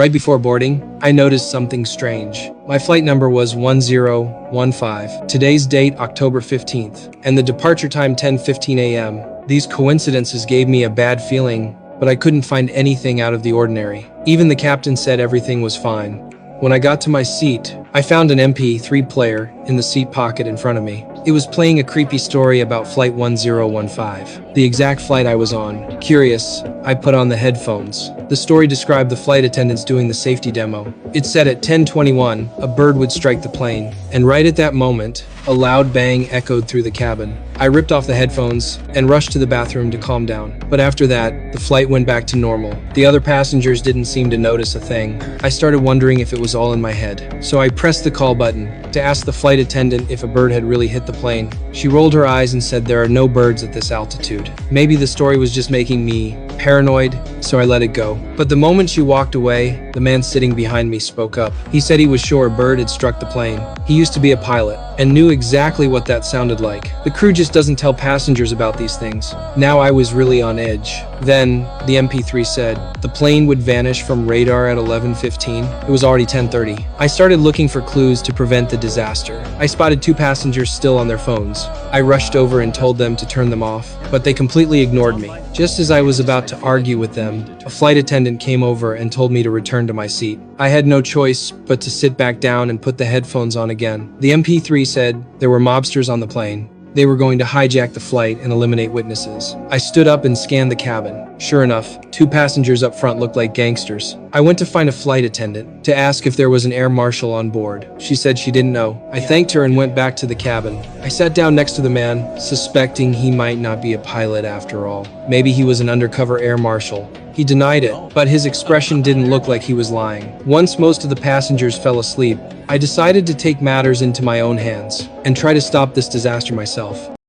Right before boarding, I noticed something strange. My flight number was 1015, today's date October 15th, and the departure time 10:15 a.m. These coincidences gave me a bad feeling, but I couldn't find anything out of the ordinary. Even the captain said everything was fine. When I got to my seat, I found an MP3 player in the seat pocket in front of me. It was playing a creepy story about Flight 1015, the exact flight I was on. Curious, I put on the headphones. The story described the flight attendants doing the safety demo. It said at 10:21, a bird would strike the plane, and right at that moment, a loud bang echoed through the cabin. I ripped off the headphones and rushed to the bathroom to calm down. But after that, the flight went back to normal. The other passengers didn't seem to notice a thing. I started wondering if it was all in my head. So I pressed the call button to ask the flight attendant if a bird had really hit the plane. She rolled her eyes and said there are no birds at this altitude. Maybe the story was just making me paranoid, so I let it go. But the moment she walked away, the man sitting behind me spoke up. He said he was sure a bird had struck the plane. He used to be a pilot and knew exactly what that sounded like. The crew just doesn't tell passengers about these things. Now I was really on edge. Then, the MP3 said, the plane would vanish from radar at 11:15. It was already 10:30. I started looking for clues to prevent the disaster. I spotted two passengers still on their phones. I rushed over and told them to turn them off, but they completely ignored me. Just as I was about to argue with them, a flight attendant came over and told me to return to my seat. I had no choice but to sit back down and put the headphones on again. The MP3 said there were mobsters on the plane. They were going to hijack the flight and eliminate witnesses. I stood up and scanned the cabin. Sure enough, two passengers up front looked like gangsters. I went to find a flight attendant to ask if there was an air marshal on board. She said she didn't know. I thanked her and went back to the cabin. I sat down next to the man, suspecting he might not be a pilot after all. Maybe he was an undercover air marshal. He denied it, but his expression didn't look like he was lying. Once most of the passengers fell asleep, I decided to take matters into my own hands and try to stop this disaster myself.